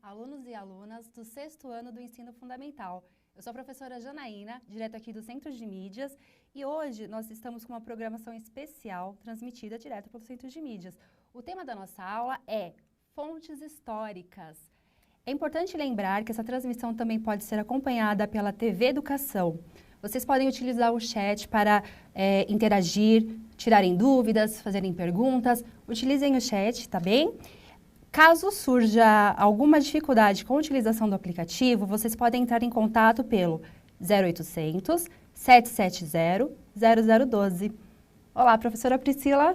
alunos e alunas do 6º ano do Ensino Fundamental. Eu sou a professora Janaína, direto aqui do Centro de Mídias, e hoje nós estamos com uma programação especial transmitida direto pelo Centro de Mídias. O tema da nossa aula é fontes históricas. É importante lembrar que essa transmissão também pode ser acompanhada pela TV Educação. Vocês podem utilizar o chat para interagir, tirarem dúvidas, fazerem perguntas. Utilizem o chat, tá bem? Caso surja alguma dificuldade com a utilização do aplicativo, vocês podem entrar em contato pelo 0800 770 0012. Olá, professora Priscila.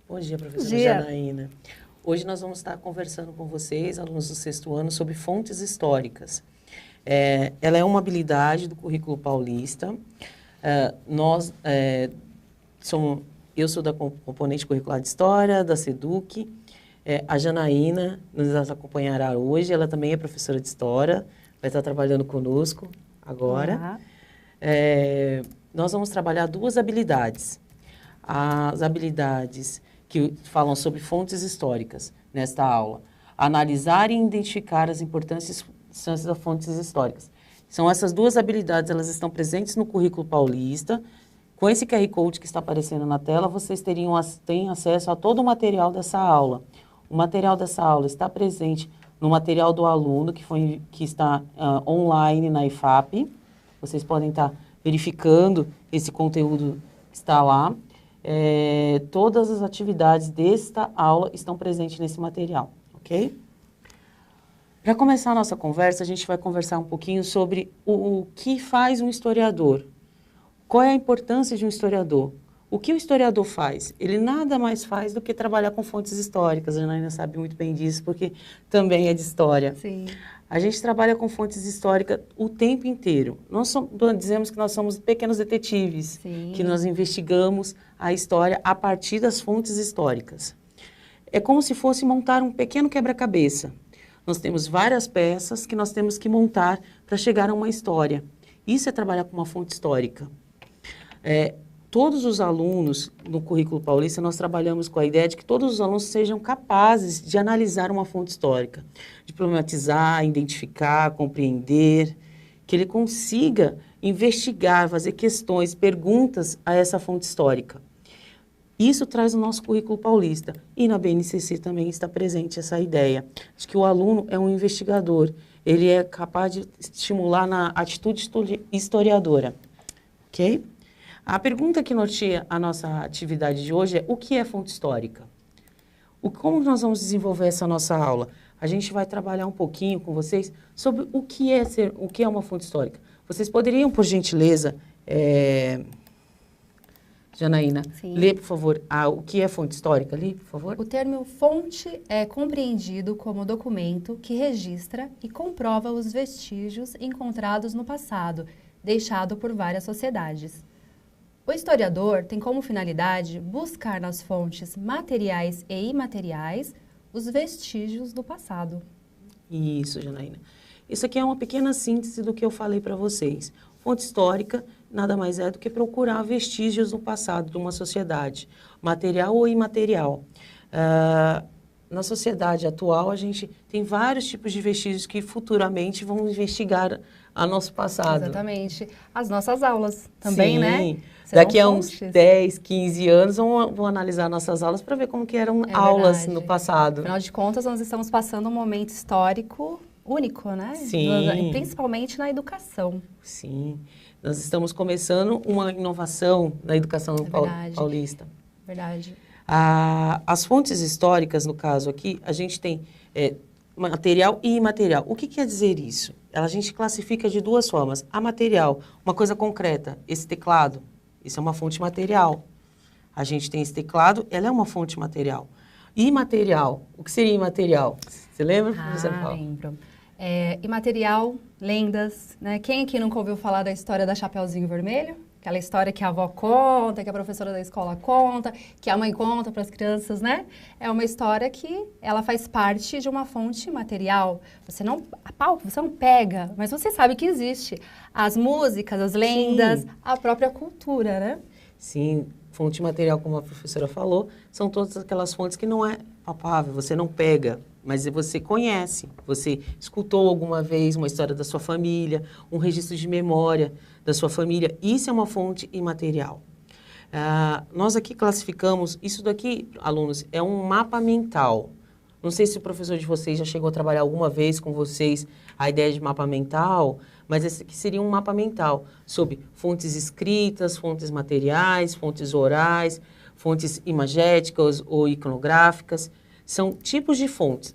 Bom dia, professora Janaína. Hoje nós vamos estar conversando com vocês, alunos do 6º ano, sobre fontes históricas. Ela é uma habilidade do currículo paulista. Eu sou da componente curricular de História, da SEDUC. A Janaína nos acompanhará hoje, ela também é professora de História, vai estar trabalhando conosco agora. Nós vamos trabalhar duas habilidades. As habilidades que falam sobre fontes históricas nesta aula. Analisar e identificar as importâncias das fontes históricas. São essas duas habilidades, elas estão presentes no currículo paulista. Com esse QR Code que está aparecendo na tela, vocês têm acesso a todo o material dessa aula. O material dessa aula está presente no material do aluno, que está online na IFAP. Vocês podem estar verificando esse conteúdo que está lá. Todas as atividades desta aula estão presentes nesse material, ok? Para começar a nossa conversa, a gente vai conversar um pouquinho sobre o que faz um historiador. Qual é a importância de um historiador? O que o historiador faz? Ele nada mais faz do que trabalhar com fontes históricas. A Janaína sabe muito bem disso, porque também é de história. Sim. A gente trabalha com fontes históricas o tempo inteiro. Dizemos que nós somos pequenos detetives, Sim. que nós investigamos a história a partir das fontes históricas. É como se fosse montar um pequeno quebra-cabeça. Nós temos várias peças que nós temos que montar para chegar a uma história. Isso é trabalhar com uma fonte histórica. Todos os alunos no currículo paulista, nós trabalhamos com a ideia de que todos os alunos sejam capazes de analisar uma fonte histórica, de problematizar, identificar, compreender, que ele consiga investigar, fazer questões, perguntas a essa fonte histórica. Isso traz o nosso currículo paulista. E na BNCC também está presente essa ideia de que o aluno é um investigador, ele é capaz de estimular na atitude historiadora, ok? A pergunta que norteia a nossa atividade de hoje é: o que é fonte histórica? Como nós vamos desenvolver essa nossa aula? A gente vai trabalhar um pouquinho com vocês sobre o que é uma fonte histórica. Vocês poderiam, por gentileza, Janaína, Sim. ler, por favor, o que é fonte histórica? Lê, por favor. O termo fonte é compreendido como documento que registra e comprova os vestígios encontrados no passado, deixado por várias sociedades. O historiador tem como finalidade buscar nas fontes materiais e imateriais os vestígios do passado. Isso, Janaína. Isso aqui é uma pequena síntese do que eu falei para vocês. Fonte histórica nada mais é do que procurar vestígios do passado de uma sociedade, material ou imaterial. Na sociedade atual, a gente tem vários tipos de vestígios que futuramente vão investigar a nosso passado. Exatamente. As nossas aulas também, Sim. né? Daqui a uns 10, 15 anos, vão analisar nossas aulas para ver como que eram aulas no passado. Afinal de contas, nós estamos passando um momento histórico único, né? Sim. Principalmente na educação. Sim. Nós estamos começando uma inovação na educação paulista. Verdade. As fontes históricas, no caso aqui, a gente tem material e imaterial. O que quer dizer isso? A gente classifica de duas formas. A material, uma coisa concreta, esse teclado, isso é uma fonte material. A gente tem esse teclado, ela é uma fonte material. Imaterial, o que seria imaterial? Você lembra? Lembro. Imaterial, lendas, né? Quem aqui nunca ouviu falar da história da Chapeuzinho Vermelho? Aquela história que a avó conta, que a professora da escola conta, que a mãe conta para as crianças, né? É uma história que ela faz parte de uma fonte material. Você não pega, mas você sabe que existe. As músicas, as lendas, sim, a própria cultura, né? Sim, fonte material, como a professora falou, são todas aquelas fontes que não é palpável, você não pega, mas você conhece, você escutou alguma vez uma história da sua família, um registro de memória da sua família. Isso é uma fonte imaterial. Nós aqui classificamos, isso daqui, alunos, é um mapa mental. Não sei se o professor de vocês já chegou a trabalhar alguma vez com vocês a ideia de mapa mental, mas esse aqui seria um mapa mental sobre fontes escritas, fontes materiais, fontes orais, fontes imagéticas ou iconográficas. São tipos de fontes.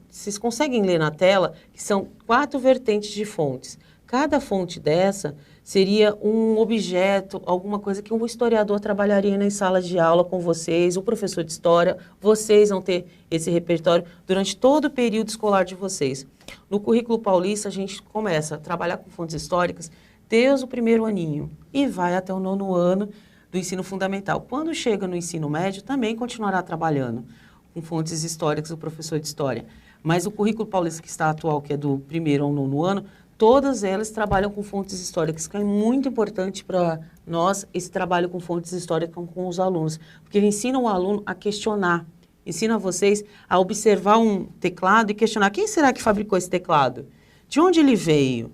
Vocês conseguem ler na tela que são 4 vertentes de fontes. Cada fonte dessa seria um objeto, alguma coisa que um historiador trabalharia na sala de aula com vocês, o professor de história, vocês vão ter esse repertório durante todo o período escolar de vocês. No currículo paulista, a gente começa a trabalhar com fontes históricas desde o primeiro aninho e vai até o 9º ano do ensino fundamental. Quando chega no ensino médio, também continuará trabalhando com fontes históricas, o professor de história. Mas o currículo paulista que está atual, que é do 1º ao 9º ano, todas elas trabalham com fontes históricas, que é muito importante para nós esse trabalho com fontes históricas com os alunos, porque ensina o aluno a questionar, ensina vocês a observar um teclado e questionar quem será que fabricou esse teclado, de onde ele veio,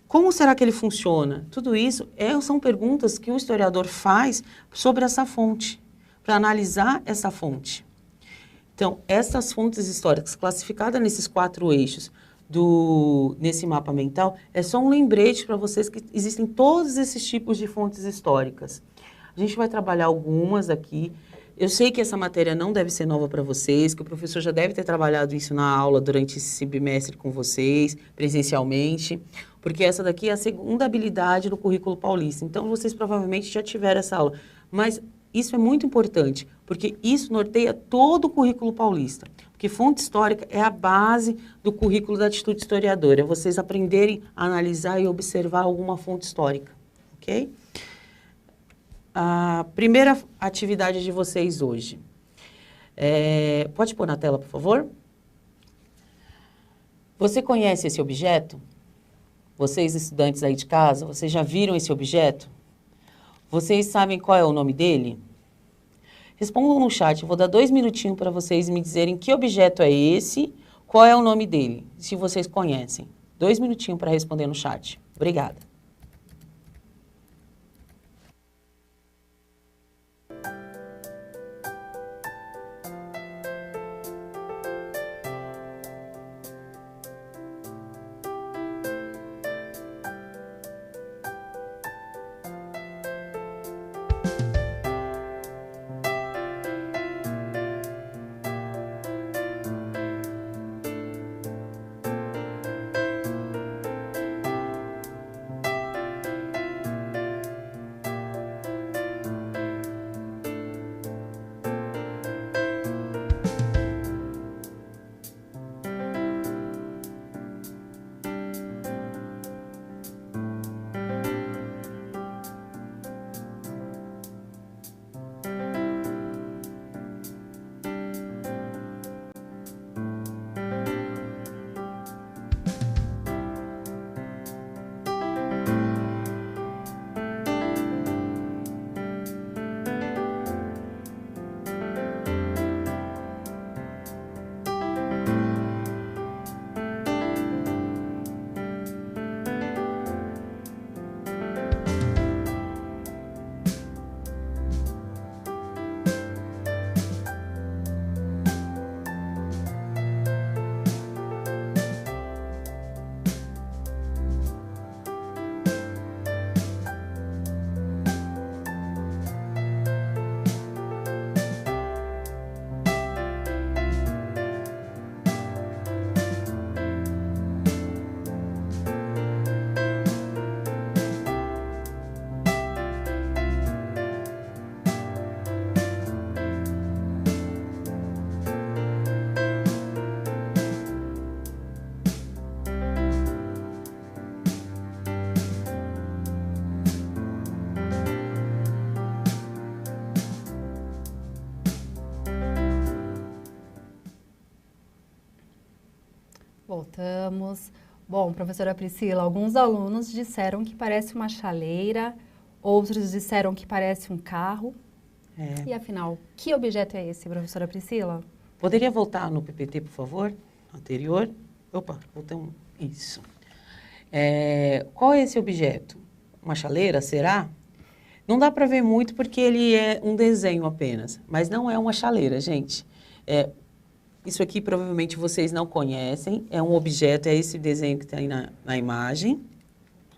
como será que ele funciona. Tudo isso são perguntas que o historiador faz sobre essa fonte, para analisar essa fonte. Então, essas fontes históricas classificadas nesses 4 eixos, nesse mapa mental, é só um lembrete para vocês que existem todos esses tipos de fontes históricas. A gente vai trabalhar algumas aqui. Eu sei que essa matéria não deve ser nova para vocês, que o professor já deve ter trabalhado isso na aula durante esse bimestre com vocês, presencialmente, porque essa daqui é a segunda habilidade do currículo paulista. Então, vocês provavelmente já tiveram essa aula. Mas isso é muito importante, porque isso norteia todo o currículo paulista. Porque fonte histórica é a base do currículo da atitude historiadora. É vocês aprenderem a analisar e observar alguma fonte histórica, ok? A primeira atividade de vocês hoje. Pode pôr na tela, por favor? Você conhece esse objeto? Vocês, estudantes aí de casa, vocês já viram esse objeto? Vocês sabem qual é o nome dele? Respondam no chat, eu vou dar 2 minutinhos para vocês me dizerem que objeto é esse, qual é o nome dele, se vocês conhecem. 2 minutinhos para responder no chat. Obrigada. Voltamos. Bom, professora Priscila, alguns alunos disseram que parece uma chaleira, outros disseram que parece um carro. E afinal, que objeto é esse, professora Priscila? Poderia voltar no PPT, por favor? Anterior. Opa, voltei um... Isso. Qual é esse objeto? Uma chaleira, será? Não dá para ver muito porque ele é um desenho apenas, mas não é uma chaleira, gente. Isso aqui provavelmente vocês não conhecem, é um objeto, é esse desenho que está aí na imagem.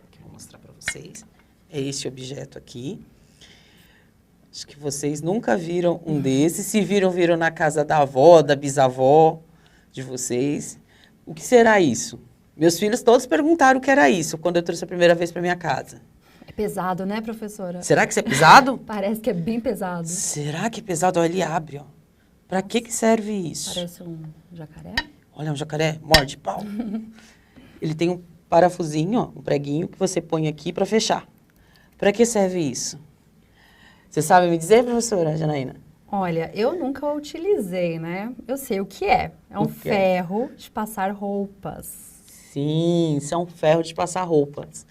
Aqui, vou mostrar para vocês. É esse objeto aqui. Acho que vocês nunca viram um desses. Se viram, viram na casa da avó, da bisavó de vocês. O que será isso? Meus filhos todos perguntaram o que era isso quando eu trouxe a primeira vez para minha casa. É pesado, né, professora? Será que isso é pesado? Parece que é bem pesado. Será que é pesado? Olha, ele abre, ó. Para que serve isso? Parece um jacaré. Olha, um jacaré, morde, pau. Ele tem um parafusinho, ó, um preguinho que você põe aqui para fechar. Para que serve isso? Você sabe me dizer, professora Janaína? Olha, eu nunca o utilizei, né? Eu sei o que é. É um ferro de passar roupas. Sim, isso é um ferro de passar roupas.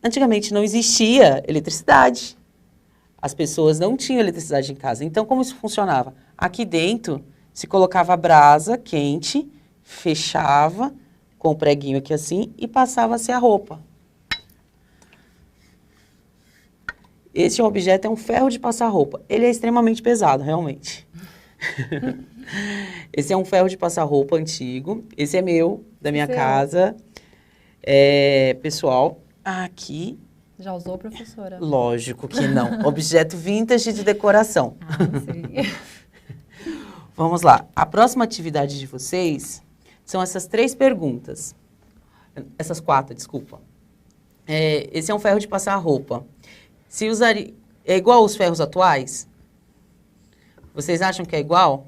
Antigamente não existia eletricidade. As pessoas não tinham eletricidade em casa. Então, como isso funcionava? Aqui dentro se colocava brasa quente, fechava com o preguinho aqui assim e passava-se a roupa. Esse objeto é um ferro de passar roupa. Ele é extremamente pesado, realmente. Esse é um ferro de passar roupa antigo. Esse é meu, da minha casa. Pessoal, aqui... Já usou, professora? Lógico que não. Objeto vintage de decoração. Ah, sim. Vamos lá. A próxima atividade de vocês são essas 3 perguntas. Essas 4, desculpa. Esse é um ferro de passar roupa. Se usaria... É igual aos ferros atuais? Vocês acham que é igual?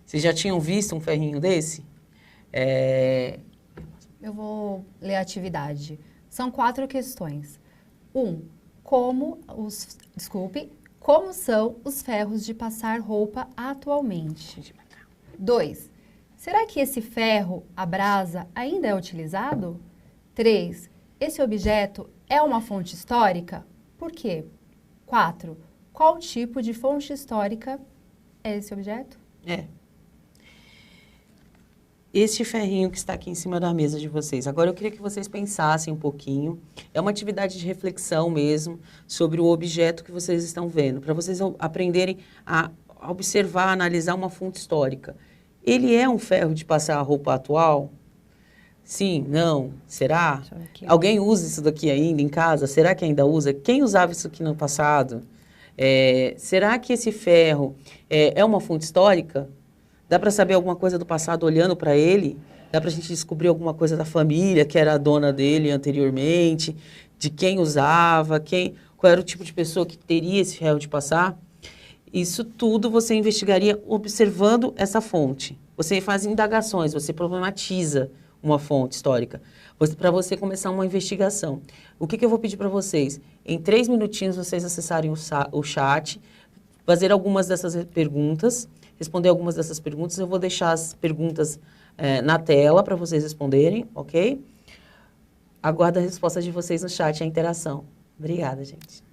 Vocês já tinham visto um ferrinho desse? Eu vou ler a atividade. São 4 questões. 1. Como são os ferros de passar roupa atualmente? 2. Será que esse ferro, a brasa, ainda é utilizado? 3. Esse objeto é uma fonte histórica? Por quê? 4. Qual tipo de fonte histórica é esse objeto? Este ferrinho que está aqui em cima da mesa de vocês. Agora, eu queria que vocês pensassem um pouquinho. É uma atividade de reflexão mesmo sobre o objeto que vocês estão vendo, para vocês aprenderem a observar, analisar uma fonte histórica. Ele é um ferro de passar a roupa atual? Sim, não, será? Alguém usa isso daqui ainda em casa? Será que ainda usa? Quem usava isso aqui no passado? Será que esse ferro é uma fonte histórica? Dá para saber alguma coisa do passado olhando para ele? Dá para a gente descobrir alguma coisa da família que era a dona dele anteriormente? De quem usava? Qual era o tipo de pessoa que teria esse ferro de passar? Isso tudo você investigaria observando essa fonte. Você faz indagações, você problematiza uma fonte histórica, para você começar uma investigação. O que eu vou pedir para vocês? Em 3 minutinhos, vocês acessarem o chat, fazer algumas dessas perguntas, responder algumas dessas perguntas. Eu vou deixar as perguntas na tela para vocês responderem, ok? Aguardo a resposta de vocês no chat, a interação. Obrigada, gente.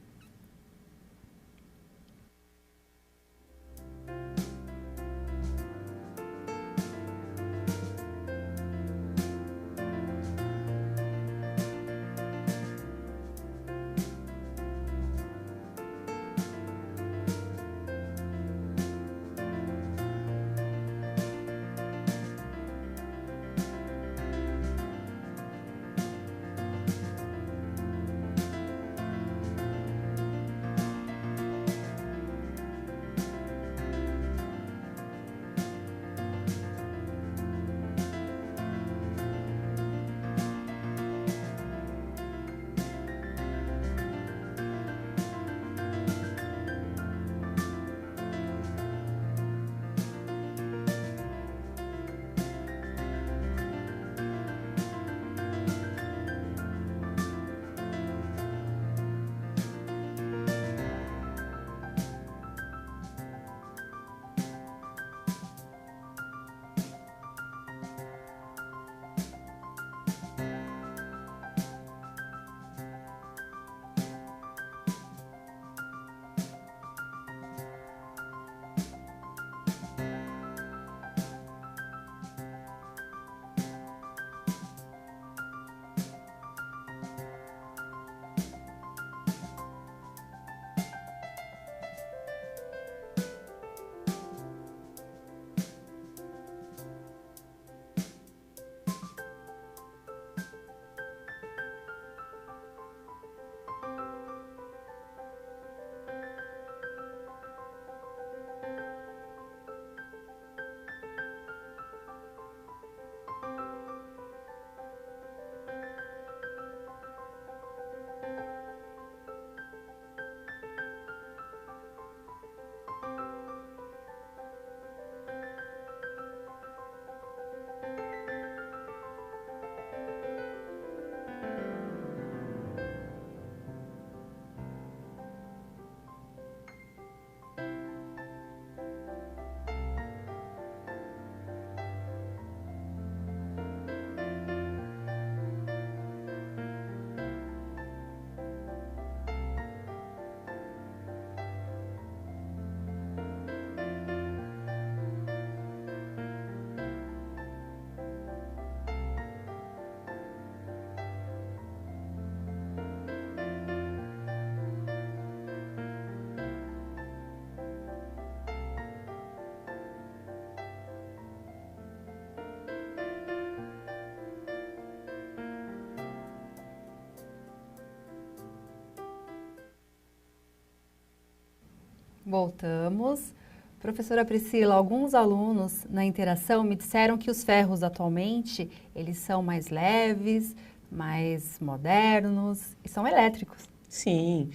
Voltamos. Professora Priscila, alguns alunos na interação me disseram que os ferros atualmente, eles são mais leves, mais modernos e são elétricos. Sim,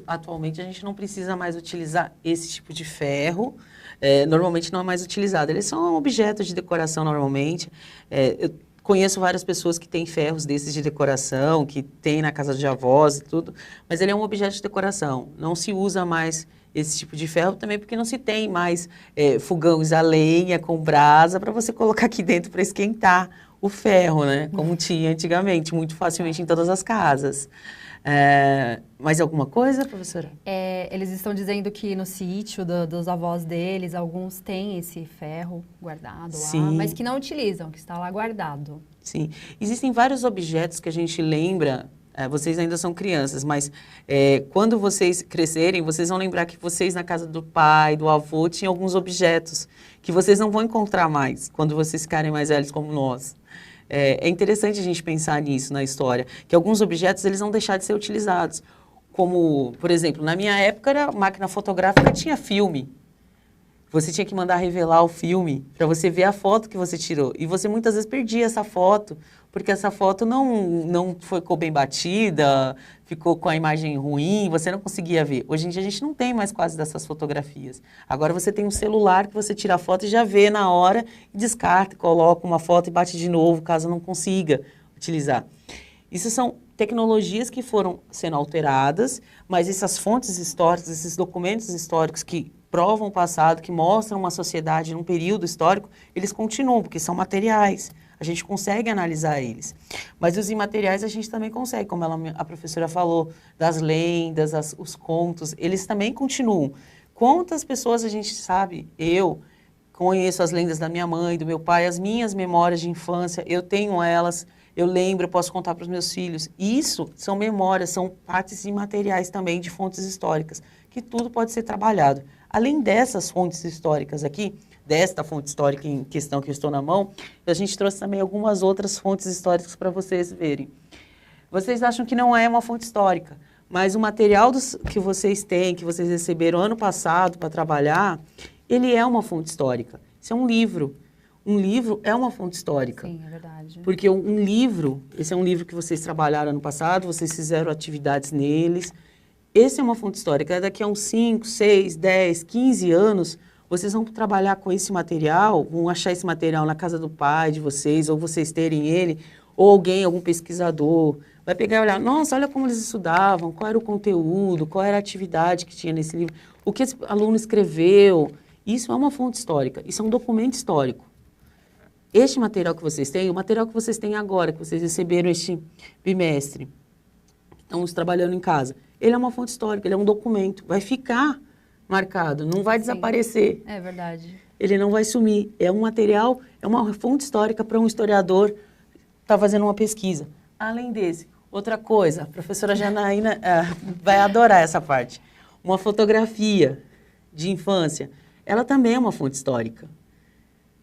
atualmente a gente não precisa mais utilizar esse tipo de ferro, normalmente não é mais utilizado. Eles são objetos de decoração normalmente. Eu conheço várias pessoas que têm ferros desses de decoração, que tem na casa de avós e tudo, mas ele é um objeto de decoração. Não se usa mais esse tipo de ferro também porque não se tem mais fogões a lenha com brasa para você colocar aqui dentro para esquentar o ferro, né? Como tinha antigamente, muito facilmente em todas as casas. Mais alguma coisa, professora? Eles estão dizendo que no sítio dos avós deles, alguns têm esse ferro guardado lá, mas que não utilizam, que está lá guardado. Sim. Existem vários objetos que a gente lembra, vocês ainda são crianças, mas quando vocês crescerem, vocês vão lembrar que vocês na casa do pai, do avô, tinham alguns objetos que vocês não vão encontrar mais quando vocês ficarem mais velhos como nós. É interessante a gente pensar nisso na história, que alguns objetos eles vão deixar de ser utilizados. Como, por exemplo, na minha época, a máquina fotográfica tinha filme. Você tinha que mandar revelar o filme para você ver a foto que você tirou. E você muitas vezes perdia essa foto, porque essa foto não ficou bem batida, ficou com a imagem ruim, você não conseguia ver. Hoje em dia a gente não tem mais quase dessas fotografias. Agora você tem um celular que você tira a foto e já vê na hora, e descarta, coloca uma foto e bate de novo, caso não consiga utilizar. Isso são tecnologias que foram sendo alteradas, mas essas fontes históricas, esses documentos históricos que provam o passado, que mostram uma sociedade num período histórico, eles continuam, porque são materiais. A gente consegue analisar eles. Mas os imateriais a gente também consegue, como a professora falou, das lendas, os contos, eles também continuam. Quantas pessoas a gente sabe, eu conheço as lendas da minha mãe, do meu pai, as minhas memórias de infância, eu tenho elas, eu lembro, eu posso contar para os meus filhos. Isso são memórias, são partes imateriais também de fontes históricas, que tudo pode ser trabalhado. Além dessas fontes históricas aqui, desta fonte histórica em questão que eu estou na mão, a gente trouxe também algumas outras fontes históricas para vocês verem. Vocês acham que não é uma fonte histórica, mas o material que vocês têm, que vocês receberam ano passado para trabalhar, ele é uma fonte histórica. Isso é um livro. Um livro é uma fonte histórica. Sim, é verdade. Porque um livro, esse é um livro que vocês trabalharam ano passado, vocês fizeram atividades neles. Esse é uma fonte histórica. Daqui a uns 5, 6, 10, 15 anos, vocês vão trabalhar com esse material, vão achar esse material na casa do pai de vocês, ou vocês terem ele, ou alguém, algum pesquisador, vai pegar e olhar, nossa, olha como eles estudavam, qual era o conteúdo, qual era a atividade que tinha nesse livro, o que esse aluno escreveu. Isso é uma fonte histórica, isso é um documento histórico. Este material que vocês têm, o material que vocês têm agora, que vocês receberam este bimestre, estamos trabalhando em casa, ele é uma fonte histórica, ele é um documento, vai ficar marcado, não vai desaparecer. É verdade. Ele não vai sumir. É um material, é uma fonte histórica para um historiador estar fazendo uma pesquisa. Além desse, outra coisa, a professora Janaína vai adorar essa parte. Uma fotografia de infância, ela também é uma fonte histórica.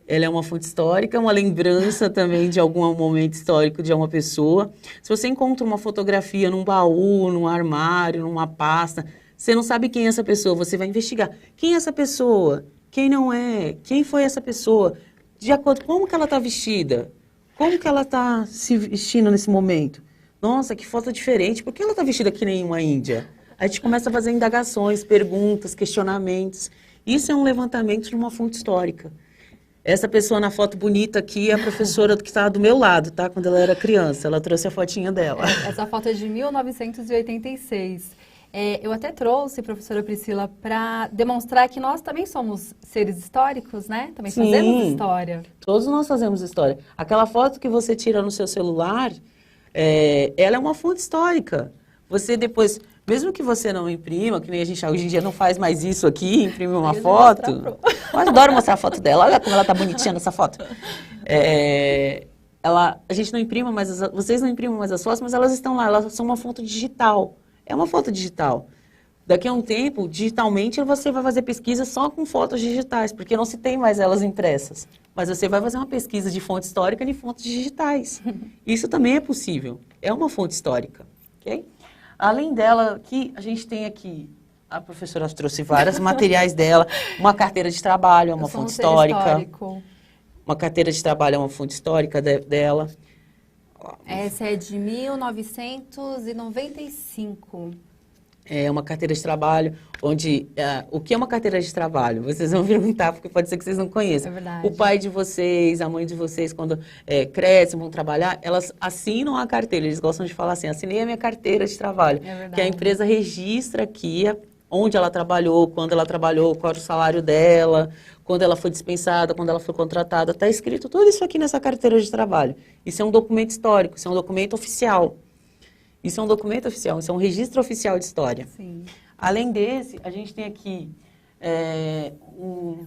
Ela é uma fonte histórica, uma lembrança também de algum momento histórico de uma pessoa. Se você encontra uma fotografia num baú, num armário, numa pasta, você não sabe quem é essa pessoa, você vai investigar. Quem é essa pessoa? Quem não é? Quem foi essa pessoa? De acordo com como que ela está vestida? Como que ela está se vestindo nesse momento? Nossa, que foto diferente. Por que ela está vestida que nem uma índia? Aí a gente começa a fazer indagações, perguntas, questionamentos. Isso é um levantamento de uma fonte histórica. Essa pessoa na foto bonita aqui é a professora que estava do meu lado, tá? Quando ela era criança. Ela trouxe a fotinha dela. Essa foto é de 1986. Eu até trouxe, professora Priscila, para demonstrar que nós também somos seres históricos, né? Também fazemos história. Todos nós fazemos história. Aquela foto que você tira no seu celular, ela é uma fonte histórica. Você depois, mesmo que você não imprima, que nem a gente hoje em dia não faz mais isso aqui, imprimir uma foto. Eu adoro mostrar a foto dela. Olha como ela tá bonitinha nessa foto. A gente não imprima mais, vocês não imprimem mais as fotos, mas elas estão lá, elas são uma foto digital. É uma foto digital. Daqui a um tempo, digitalmente, você vai fazer pesquisa só com fotos digitais, porque não se tem mais elas impressas. Mas você vai fazer uma pesquisa de fonte histórica de fontes digitais. Isso também é possível. É uma fonte histórica. Okay? Além dela, a gente tem aqui A professora trouxe vários materiais dela, uma carteira de trabalho, é uma fonte histórica. Uma carteira de trabalho é uma fonte histórica dela. Essa é de 1995. É uma carteira de trabalho, onde... o que é uma carteira de trabalho? Vocês vão perguntar, porque pode ser que vocês não conheçam. É verdade. O pai de vocês, a mãe de vocês, quando crescem, vão trabalhar, elas assinam a carteira. Eles gostam de falar assim, assinei a minha carteira de trabalho. É verdade. Que a empresa registra aqui onde ela trabalhou, quando ela trabalhou, qual era o salário dela, quando ela foi dispensada, quando ela foi contratada. Está escrito tudo isso aqui nessa carteira de trabalho. Isso é um documento histórico, isso é um documento oficial. Isso é um documento oficial, isso é um registro oficial de história. Sim. Além desse, a gente tem aqui um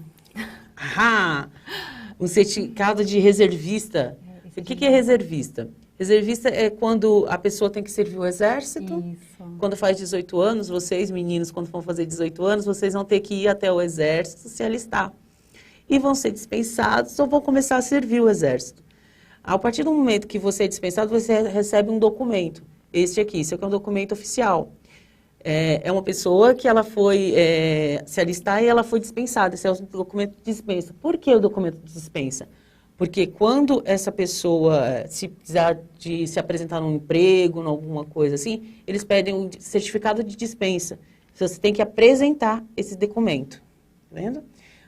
certificado de reservista. O que é reservista? Reservista é quando a pessoa tem que servir o exército. Isso. Quando faz 18 anos, vocês, meninos, quando vão fazer 18 anos, vocês vão ter que ir até o exército se alistar. E vão ser dispensados ou vão começar a servir o exército. A partir do momento que você é dispensado, você recebe um documento. Esse aqui é um documento oficial. É uma pessoa que ela foi se alistar e ela foi dispensada. Esse é o documento de dispensa. Por que o documento de dispensa? Porque quando essa pessoa, se precisar de se apresentar num emprego, em alguma coisa assim, eles pedem um certificado de dispensa. Você tem que apresentar esse documento. Tá vendo?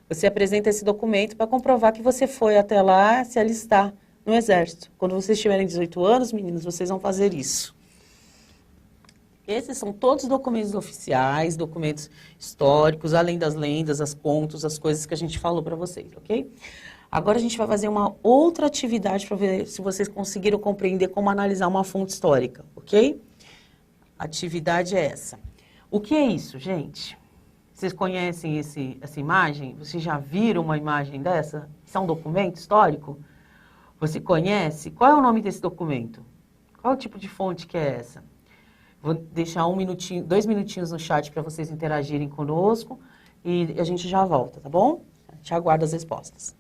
Você apresenta esse documento para comprovar que você foi até lá se alistar no exército. Quando vocês tiverem 18 anos, meninos, vocês vão fazer isso. Esses são todos documentos oficiais, documentos históricos, além das lendas, as contos, as coisas que a gente falou para vocês, ok? Agora a gente vai fazer uma outra atividade para ver se vocês conseguiram compreender como analisar uma fonte histórica, ok? A atividade é essa. O que é isso, gente? Vocês conhecem essa imagem? Vocês já viram uma imagem dessa? Isso é um documento histórico? Você conhece? Qual é o nome desse documento? Qual o tipo de fonte que é essa? Vou deixar 2 minutinhos no chat para vocês interagirem conosco e a gente já volta, tá bom? A gente aguarda as respostas.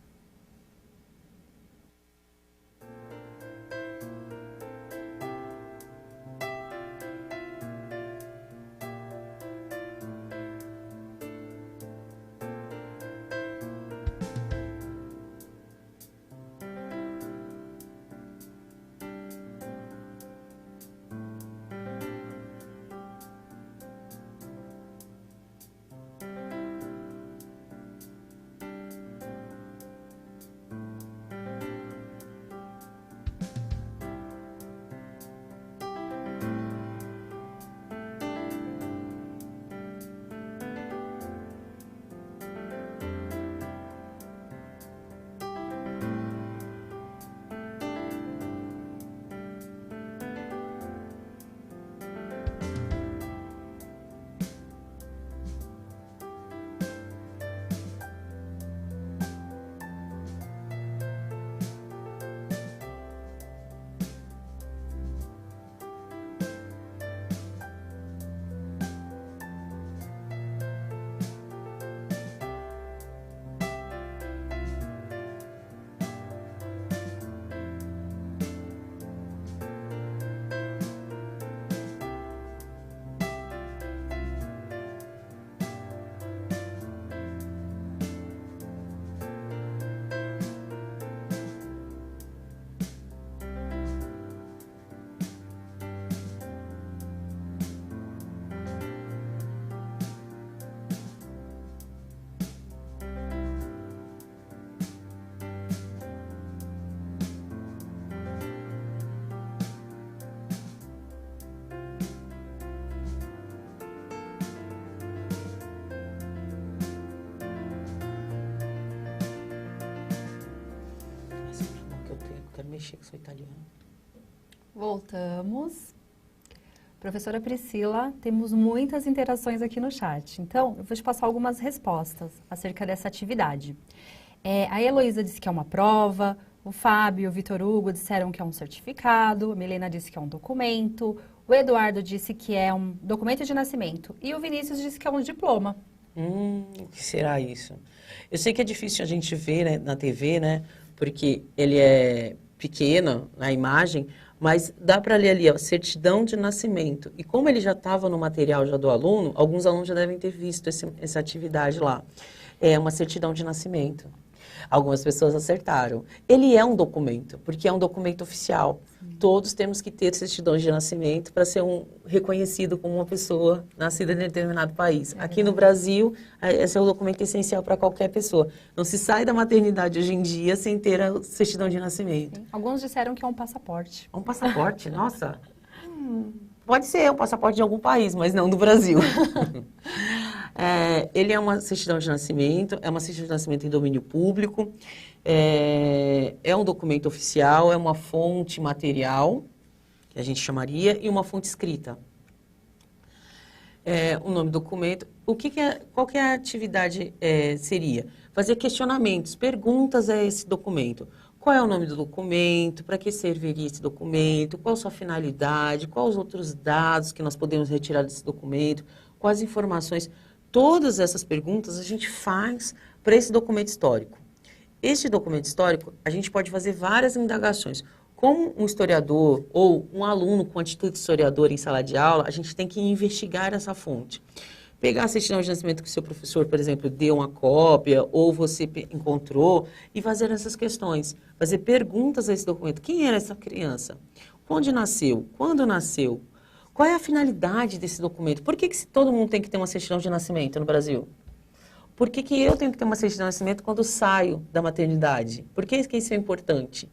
Mexer que sou italiana. Voltamos. Professora Priscila, temos muitas interações aqui no chat. Então, eu vou te passar algumas respostas acerca dessa atividade. A Heloísa disse que é uma prova, o Fábio e o Vitor Hugo disseram que é um certificado, a Milena disse que é um documento, o Eduardo disse que é um documento de nascimento e o Vinícius disse que é um diploma. O que será isso? Eu sei que é difícil a gente ver, né, na TV, né, porque ele é pequena na imagem, Mas dá para ler ali, ó, certidão de nascimento. E como ele já estava no material já do aluno, alguns alunos já devem ter visto essa atividade lá. É uma certidão de nascimento. Algumas pessoas acertaram. Ele é um documento, porque é um documento oficial. Todos temos que ter certidão de nascimento para ser reconhecido como uma pessoa nascida em determinado país. Aqui no Brasil, esse é o documento essencial para qualquer pessoa. Não se sai da maternidade hoje em dia sem ter a certidão de nascimento. Sim. Alguns disseram que é um passaporte. Um passaporte? Nossa! Pode ser um passaporte de algum país, mas não do Brasil. Ele é uma certidão de nascimento, é uma certidão de nascimento em domínio público, é um documento oficial, é uma fonte material, que a gente chamaria, e uma fonte escrita. O nome do documento, qual que é a atividade seria? Fazer questionamentos, perguntas a esse documento. Qual é o nome do documento? Para que serviria esse documento? Qual a sua finalidade? Quais os outros dados que nós podemos retirar desse documento? Quais informações? Todas essas perguntas a gente faz para esse documento histórico. Este documento histórico, a gente pode fazer várias indagações. Como um historiador ou um aluno com atitude de historiador em sala de aula, a gente tem que investigar essa fonte. Pegar a certidão de nascimento que o seu professor, por exemplo, deu uma cópia ou você encontrou e fazer essas questões. Fazer perguntas a esse documento. Quem era essa criança? Onde nasceu? Quando nasceu? Qual é a finalidade desse documento? Por que todo mundo tem que ter uma certidão de nascimento no Brasil? Por que eu tenho que ter uma certidão de nascimento quando saio da maternidade? Por que isso é importante?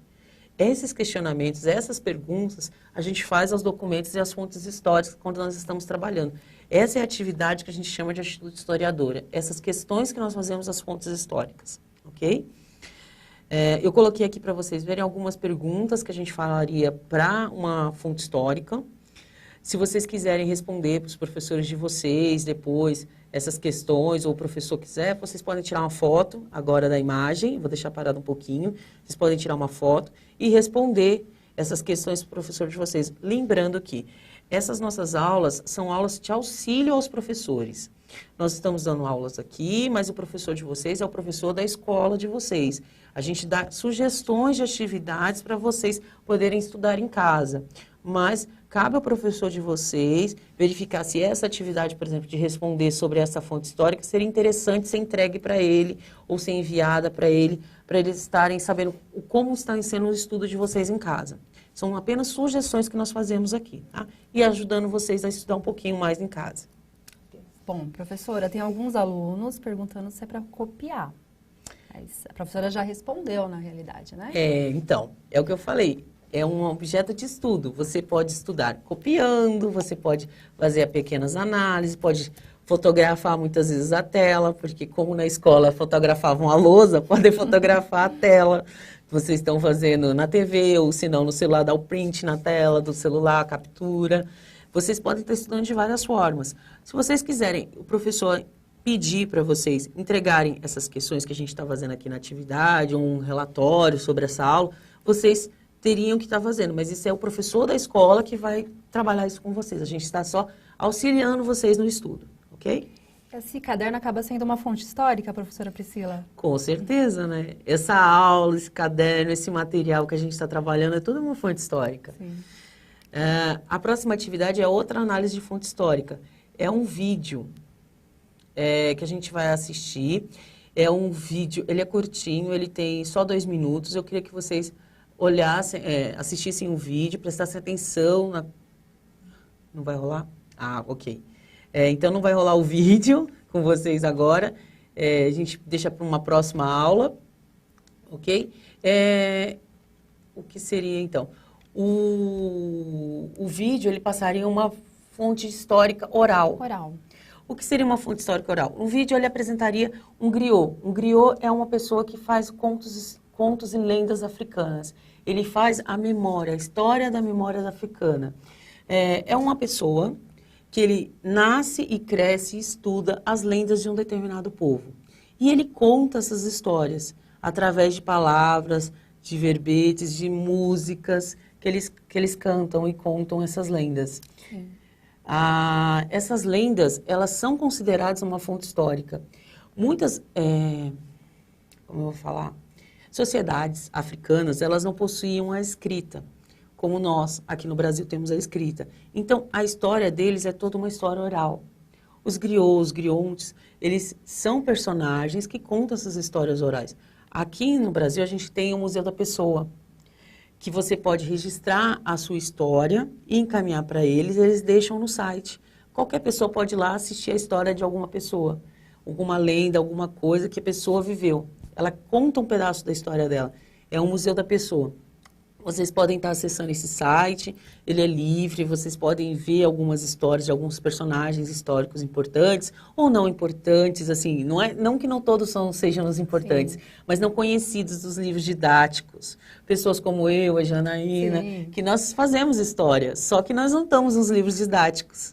Esses questionamentos, essas perguntas, a gente faz aos documentos e às fontes históricas quando nós estamos trabalhando. Essa é a atividade que a gente chama de atitude historiadora. Essas questões que nós fazemos às fontes históricas, ok? Eu coloquei aqui para vocês verem algumas perguntas que a gente falaria para uma fonte histórica. Se vocês quiserem responder para os professores de vocês depois essas questões, ou o professor quiser, vocês podem tirar uma foto agora da imagem, vou deixar parado um pouquinho, vocês podem tirar uma foto e responder essas questões para o professor de vocês. Lembrando que essas nossas aulas são aulas de auxílio aos professores. Nós estamos dando aulas aqui, mas o professor de vocês é o professor da escola de vocês. A gente dá sugestões de atividades para vocês poderem estudar em casa, mas cabe ao professor de vocês verificar se essa atividade, por exemplo, de responder sobre essa fonte histórica, seria interessante ser entregue para ele ou ser enviada para eles estarem sabendo como está sendo o estudo de vocês em casa. São apenas sugestões que nós fazemos aqui, tá? E ajudando vocês a estudar um pouquinho mais em casa. Bom, professora, tem alguns alunos perguntando se é para copiar. Mas a professora já respondeu, na realidade, né? Então, é o que eu falei. É um objeto de estudo. Você pode estudar copiando, você pode fazer pequenas análises, pode fotografar muitas vezes a tela, porque como na escola fotografavam a lousa, podem fotografar a tela que vocês estão fazendo na TV, ou se não no celular, dar o print na tela do celular, captura. Vocês podem estar estudando de várias formas. Se vocês quiserem, o professor pedir para vocês entregarem essas questões que a gente está fazendo aqui na atividade, um relatório sobre essa aula, vocês teriam que estar fazendo, mas isso é o professor da escola que vai trabalhar isso com vocês. A gente está só auxiliando vocês no estudo, ok? Esse caderno acaba sendo uma fonte histórica, professora Priscila? Com certeza, né? Essa aula, esse caderno, esse material que a gente está trabalhando é tudo uma fonte histórica. Sim. A próxima atividade é outra análise de fonte histórica. É um vídeo que a gente vai assistir. É um vídeo, ele é curtinho, ele tem só 2 minutos. Eu queria que vocês olhassem, assistissem o vídeo, prestassem atenção. Não vai rolar? Ah, ok. Então, não vai rolar o vídeo com vocês agora. A gente deixa para uma próxima aula, ok? O que seria, então? O vídeo, ele passaria uma fonte histórica oral. Oral. O que seria uma fonte histórica oral? Um vídeo, ele apresentaria um griot. Um griot é uma pessoa que faz contos e lendas africanas. Ele faz a memória, a história da memória africana. É uma pessoa que ele nasce e cresce e estuda as lendas de um determinado povo. E ele conta essas histórias através de palavras, de verbetes, de músicas que eles cantam e contam essas lendas. Sim. Essas lendas, elas são consideradas uma fonte histórica. Muitas, como eu vou falar, sociedades africanas, elas não possuíam a escrita. como nós, aqui no Brasil, temos a escrita. Então, a história deles é toda uma história oral. Os griots, os griontes, eles são personagens que contam essas histórias orais. Aqui no Brasil, a gente tem o Museu da Pessoa, que você pode registrar a sua história e encaminhar para eles deixam no site. Qualquer pessoa pode ir lá assistir a história de alguma pessoa, alguma lenda, alguma coisa que a pessoa viveu. Ela conta um pedaço da história dela. É um Museu da Pessoa. Vocês podem estar acessando esse site, ele é livre, vocês podem ver algumas histórias de alguns personagens históricos importantes ou não importantes, assim, não que não todos sejam os importantes, mas não conhecidos dos livros didáticos. Pessoas como eu, a Janaína, que nós fazemos história, só que nós não estamos nos livros didáticos.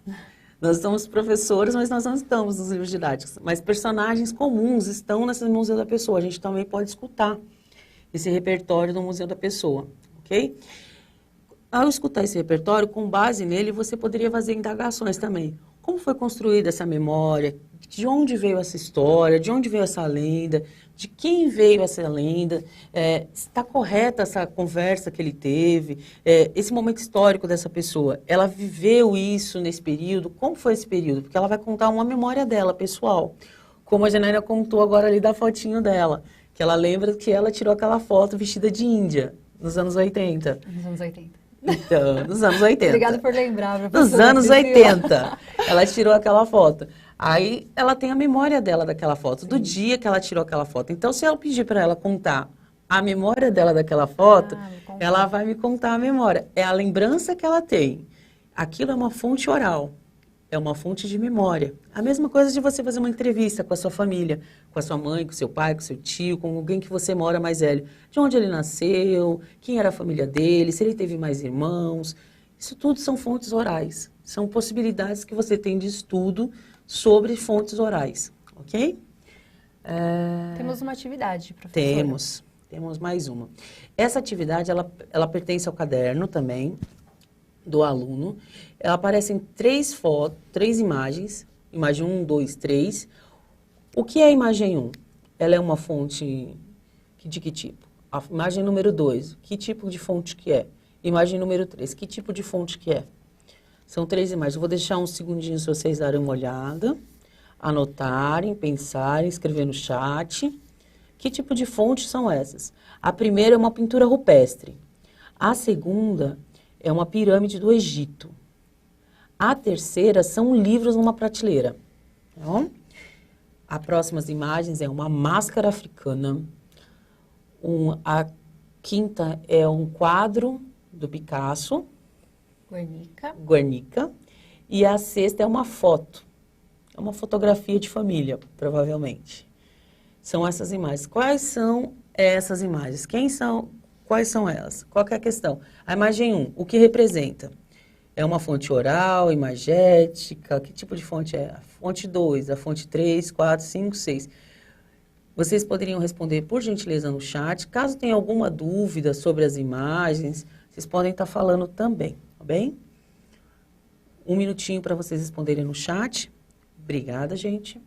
Nós somos professores, mas nós não estamos nos livros didáticos. Mas personagens comuns estão nesse Museu da Pessoa. A gente também pode escutar esse repertório do Museu da Pessoa. Okay? Ao escutar esse repertório, com base nele, você poderia fazer indagações também. Como foi construída essa memória? De onde veio essa história? De onde veio essa lenda? De quem veio essa lenda? Está correta essa conversa que ele teve? Esse momento histórico dessa pessoa, ela viveu isso nesse período? Como foi esse período? Porque ela vai contar uma memória dela, pessoal. Como a Janaína contou agora ali da fotinho dela, que ela lembra que ela tirou aquela foto vestida de índia. Nos anos 80. Nos anos 80. Então, nos anos 80. Obrigada por lembrar, professora. Nos anos 80. Ela tirou aquela foto. Aí, ela tem a memória dela daquela foto, do dia que ela tirou aquela foto. Então, se eu pedir para ela contar a memória dela daquela foto, ela vai me contar a memória. É a lembrança que ela tem. Aquilo é uma fonte oral. É uma fonte de memória. A mesma coisa de você fazer uma entrevista com a sua família, com a sua mãe, com o seu pai, com o seu tio, com alguém que você mora mais velho. De onde ele nasceu, quem era a família dele, se ele teve mais irmãos. Isso tudo são fontes orais. São possibilidades que você tem de estudo sobre fontes orais. Ok? Temos uma atividade, professora. Temos mais uma. Essa atividade, ela pertence ao caderno também do aluno. Ela aparece em 3 fotos, 3 imagens. Imagem 1, 2, 3. O que é a imagem 1? Ela é uma fonte de que tipo? A imagem número 2, que tipo de fonte que é? Imagem número 3, que tipo de fonte que é? São 3 imagens. Eu vou deixar uns segundinhos para vocês darem uma olhada, anotarem, pensarem, escrever no chat. Que tipo de fonte são essas? A primeira é uma pintura rupestre. A segunda é uma pirâmide do Egito. A terceira são livros numa prateleira. Então, as próximas imagens é uma máscara africana. A quinta é um quadro do Picasso. Guernica. E a sexta é uma foto. É uma fotografia de família, provavelmente. São essas imagens. Quais são essas imagens? Quais são elas? Qual que é a questão? A imagem 1, o que representa? É uma fonte oral, imagética? Que tipo de fonte é? A fonte 2, a fonte 3, 4, 5, 6. Vocês poderiam responder, por gentileza, no chat. Caso tenha alguma dúvida sobre as imagens, vocês podem estar falando também, tá bem? 1 minutinho para vocês responderem no chat. Obrigada, gente.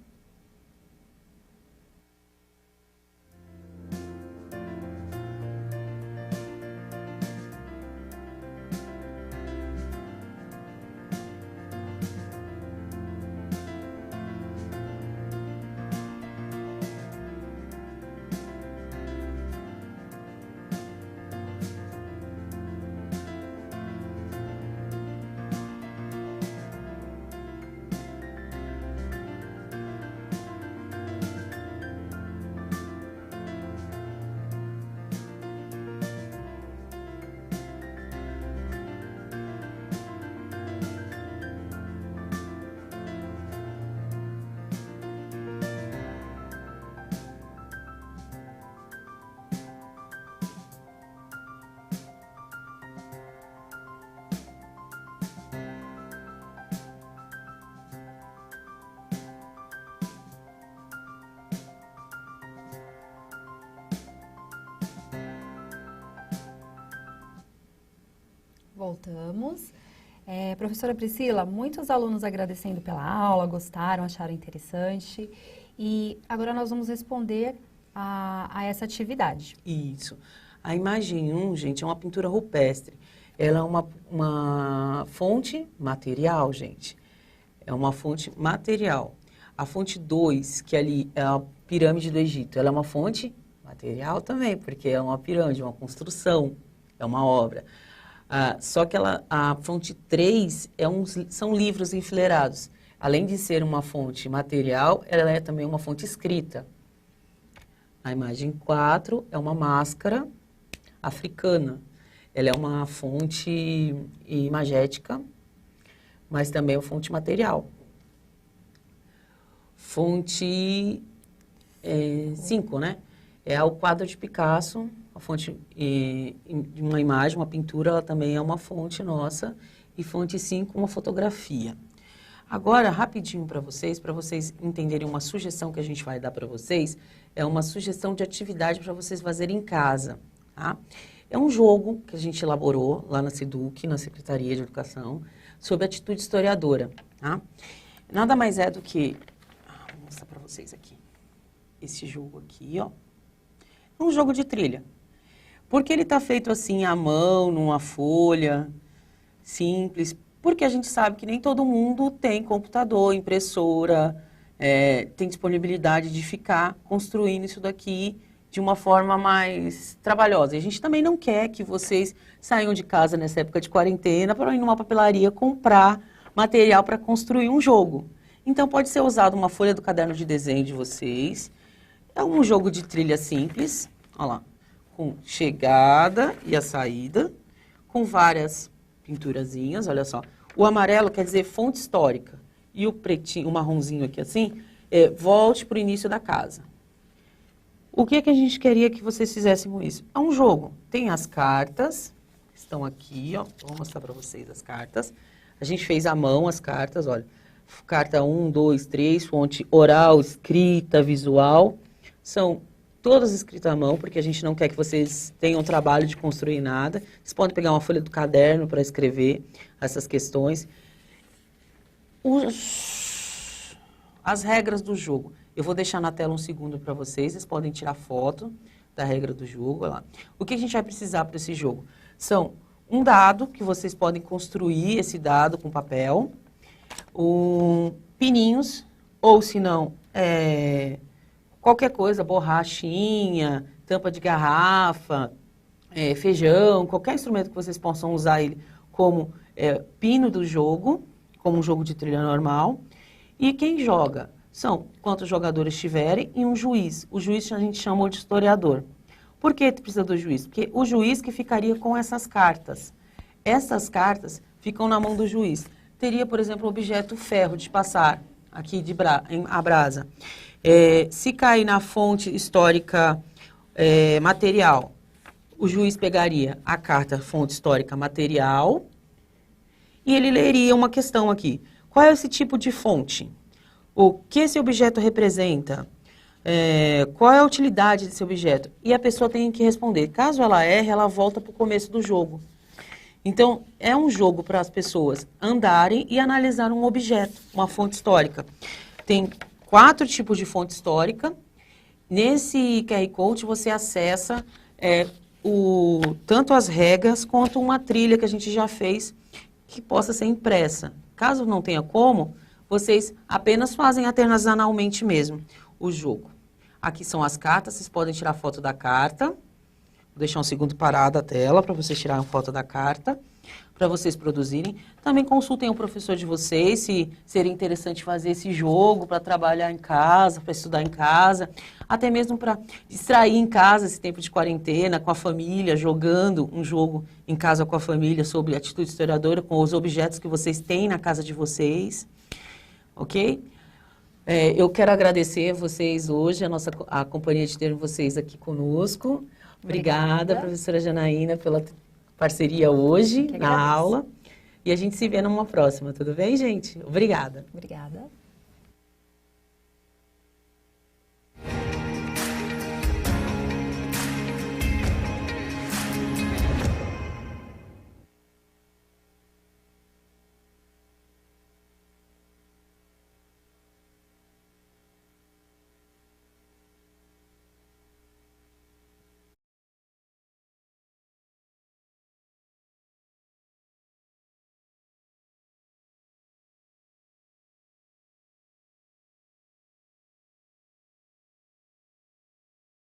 Voltamos. Professora Priscila, muitos alunos agradecendo pela aula, gostaram, acharam interessante. E agora nós vamos responder a essa atividade. Isso. A imagem 1, gente, é uma pintura rupestre. ela é uma fonte material, gente. É uma fonte material. A fonte 2, que ali é a pirâmide do Egito, ela é uma fonte material também, porque é uma pirâmide, uma construção, é uma obra. Só que a fonte 3 são livros enfileirados. Além de ser uma fonte material, ela é também uma fonte escrita. A imagem 4 é uma máscara africana. Ela é uma fonte imagética, mas também é uma fonte material. Fonte 5, né? É o quadro de Picasso, a fonte de uma imagem, uma pintura, ela também é uma fonte nossa. E fonte 5, uma fotografia. Agora, rapidinho para vocês entenderem uma sugestão que a gente vai dar para vocês, é uma sugestão de atividade para vocês fazerem em casa, tá? É um jogo que a gente elaborou lá na SEDUC, na Secretaria de Educação, sobre atitude historiadora, tá? Nada mais é do que... Vou mostrar para vocês aqui. Esse jogo aqui, ó. É um jogo de trilha. Porque ele está feito assim, à mão, numa folha, simples. Porque a gente sabe que nem todo mundo tem computador, impressora, tem disponibilidade de ficar construindo isso daqui de uma forma mais trabalhosa. E a gente também não quer que vocês saiam de casa nessa época de quarentena para ir numa papelaria comprar material para construir um jogo. Então, pode ser usado uma folha do caderno de desenho de vocês. É um jogo de trilha simples, olha lá, com chegada e a saída, com várias pinturazinhas, olha só. O amarelo quer dizer fonte histórica. E o pretinho, o marronzinho aqui assim, volte para o início da casa. O que é que a gente queria que vocês fizessem com isso? É um jogo. Tem as cartas, estão aqui, ó. Vou mostrar para vocês as cartas. A gente fez à mão as cartas, olha. Carta 1, 2, 3, fonte oral, escrita, visual. São todas escritas à mão, porque a gente não quer que vocês tenham trabalho de construir nada. Vocês podem pegar uma folha do caderno para escrever essas questões. As regras do jogo. Eu vou deixar na tela um segundo para vocês podem tirar foto da regra do jogo. Olha lá. O que a gente vai precisar para esse jogo? São um dado, que vocês podem construir esse dado com papel, pininhos, ou se não, qualquer coisa, borrachinha, tampa de garrafa, feijão, qualquer instrumento que vocês possam usar ele como pino do jogo, como um jogo de trilha normal. E quem joga são quantos jogadores tiverem e um juiz. O juiz a gente chama de historiador. Por que precisa do juiz? Porque o juiz que ficaria com essas cartas. Essas cartas ficam na mão do juiz. Teria, por exemplo, o objeto ferro de passar, aqui a brasa. Se cair na fonte histórica material, o juiz pegaria a carta fonte histórica material e ele leria uma questão aqui. Qual é esse tipo de fonte? O que esse objeto representa? Qual é a utilidade desse objeto? E a pessoa tem que responder. Caso ela erre, ela volta para o começo do jogo. Então, é um jogo para as pessoas andarem e analisar um objeto, uma fonte histórica. Tem 4 tipos de fonte histórica. Nesse QR Code, você acessa tanto as regras quanto uma trilha que a gente já fez que possa ser impressa. Caso não tenha como, vocês apenas fazem artesanalmente mesmo o jogo. Aqui são as cartas, vocês podem tirar foto da carta. Vou deixar um segundo parado a tela para vocês tirarem foto da carta, para vocês produzirem. Também consultem o professor de vocês, se seria interessante fazer esse jogo para trabalhar em casa, para estudar em casa, até mesmo para distrair em casa esse tempo de quarentena, com a família, jogando um jogo em casa com a família sobre atitude historiadora, com os objetos que vocês têm na casa de vocês. Ok? Eu quero agradecer a vocês hoje, a companhia de ter vocês aqui conosco. Obrigada, professora Janaína, pela parceria hoje na aula. E a gente se vê numa próxima, tudo bem, gente? Obrigada. Obrigada.